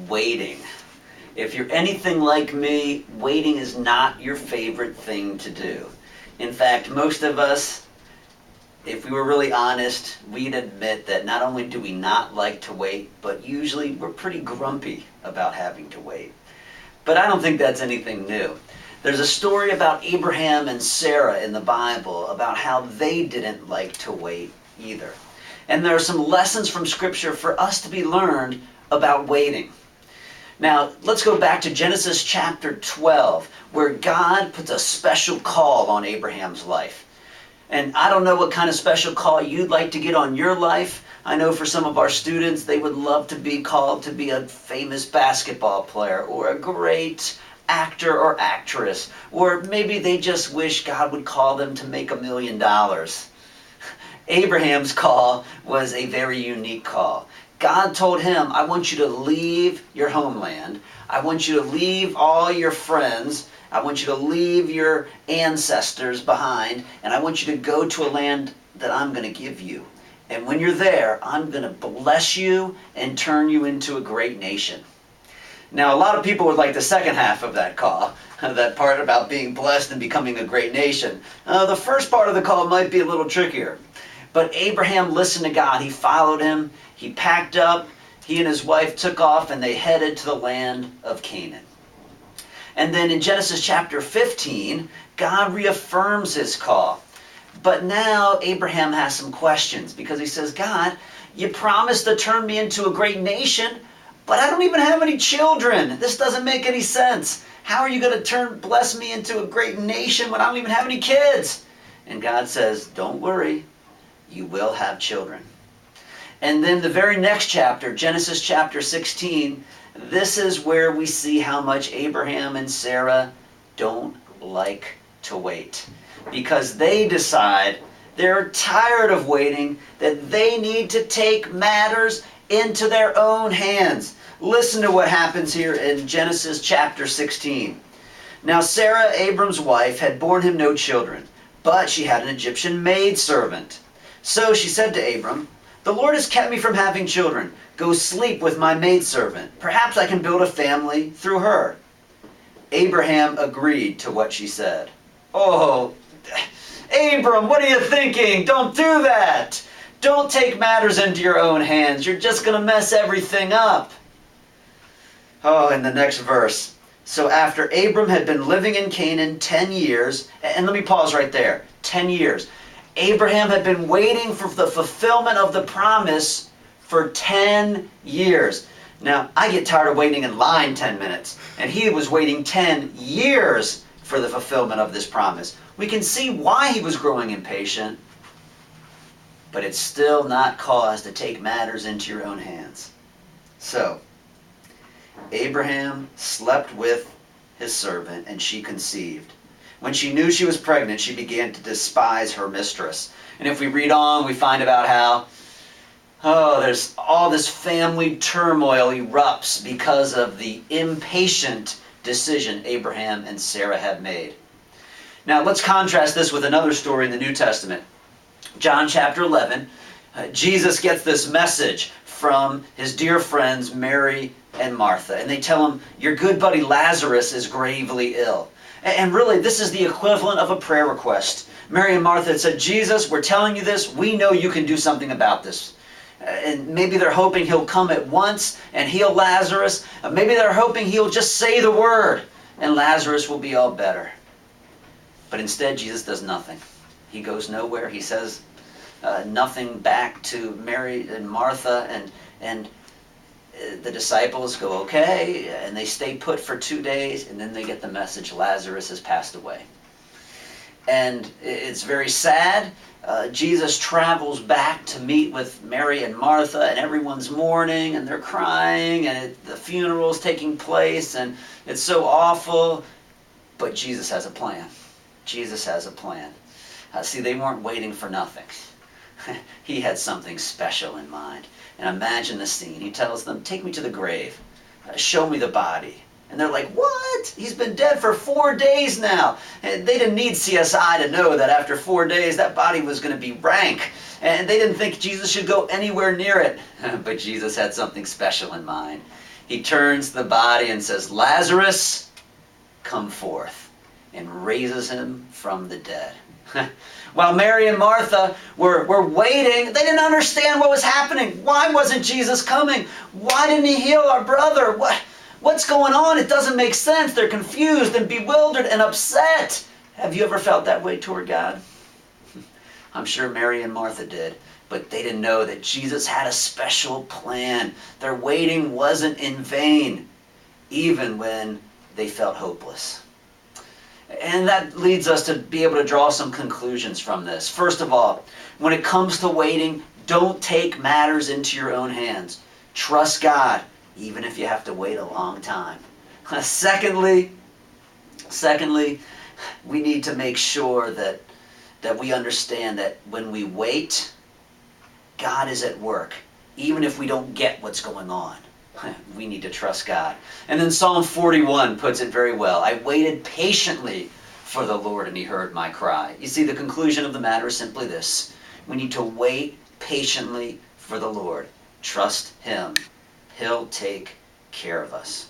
waiting. If you're anything like me, waiting is not your favorite thing to do. In fact, most of us, if we were really honest, we'd admit that not only do we not like to wait, but usually we're pretty grumpy about having to wait. But I don't think that's anything new. There's a story about Abraham and Sarah in the Bible about how they didn't like to wait either. And there are some lessons from Scripture for us to be learned about waiting. Now, let's go back to Genesis chapter 12, where God puts a special call on Abraham's life. And I don't know what kind of special call you'd like to get on your life. I know for some of our students, they would love to be called to be a famous basketball player or a great actor or actress. Or maybe they just wish God would call them to make $1 million. Abraham's call was a very unique call. God told him, I want you to leave your homeland. I want you to leave all your friends. I want you to leave your ancestors behind. And I want you to go to a land that I'm going to give you. And when you're there, I'm going to bless you and turn you into a great nation. Now, a lot of people would like the second half of that call, that part about being blessed and becoming a great nation. The first part of the call might be a little trickier. But Abraham listened to God. He followed him. He packed up. He and his wife took off and they headed to the land of Canaan. And then in Genesis chapter 15, God reaffirms his call. But now Abraham has some questions because he says, God, you promised to turn me into a great nation, but I don't even have any children. This doesn't make any sense. How are you going to bless me into a great nation when I don't even have any kids? And God says, don't worry. You will have children. And then the very next chapter, Genesis chapter 16, this is where we see how much Abraham and Sarah don't like to wait. Because they decide they're tired of waiting, that they need to take matters into their own hands. Listen to what happens here in Genesis chapter 16. Now Sarah, Abram's wife, had borne him no children, but she had an Egyptian maidservant. So she said to Abram, the Lord has kept me from having children. Go sleep with my maidservant. Perhaps I can build a family through her. Abraham agreed to what she said. Oh, Abram, what are you thinking? Don't do that. Don't take matters into your own hands. You're just going to mess everything up. Oh, in the next verse. So after Abram had been living in Canaan 10 years, and let me pause right there, 10 years. Abraham had been waiting for the fulfillment of the promise for 10 years. Now, I get tired of waiting in line 10 minutes, and he was waiting 10 years for the fulfillment of this promise. We can see why he was growing impatient, but it's still not cause to take matters into your own hands. So, Abraham slept with his servant, and she conceived. When she knew she was pregnant, she began to despise her mistress. And if we read on, we find about how, there's all this family turmoil erupts because of the impatient decision Abraham and Sarah had made. Now, let's contrast this with another story in the New Testament. John chapter 11, Jesus gets this message from his dear friends Mary and Martha. And they tell him, your good buddy Lazarus is gravely ill. And really, this is the equivalent of a prayer request. Mary and Martha had said, Jesus, we're telling you this. We know you can do something about this. And maybe they're hoping he'll come at once and heal Lazarus. Maybe they're hoping he'll just say the word and Lazarus will be all better. But instead, Jesus does nothing. He goes nowhere. He says nothing back to Mary and Martha. And the disciples go, okay, and they stay put for 2 days, and then they get the message, Lazarus has passed away. And it's very sad. Jesus travels back to meet with Mary and Martha, and everyone's mourning, and they're crying, and the funeral's taking place, and it's so awful. But Jesus has a plan. Jesus has a plan. See, they weren't waiting for nothing. He had something special in mind. And imagine the scene. He tells them, take me to the grave. Show me the body. And they're like, what? He's been dead for 4 days now. And they didn't need CSI to know that after 4 days that body was going to be rank. And they didn't think Jesus should go anywhere near it. But Jesus had something special in mind. He turns to the body and says, Lazarus, come forth, and raises him from the dead. While Mary and Martha were waiting, they didn't understand what was happening. Why wasn't Jesus coming? Why didn't he heal our brother? What's going on? It doesn't make sense. They're confused and bewildered and upset. Have you ever felt that way toward God? I'm sure Mary and Martha did, but they didn't know that Jesus had a special plan. Their waiting wasn't in vain, even when they felt hopeless. And that leads us to be able to draw some conclusions from this. First of all, when it comes to waiting, don't take matters into your own hands. Trust God, even if you have to wait a long time. Secondly, we need to make sure that we understand that when we wait, God is at work, even if we don't get what's going on. We need to trust God. And then Psalm 41 puts it very well. I waited patiently for the Lord, and he heard my cry. You see, the conclusion of the matter is simply this. We need to wait patiently for the Lord. Trust him. He'll take care of us.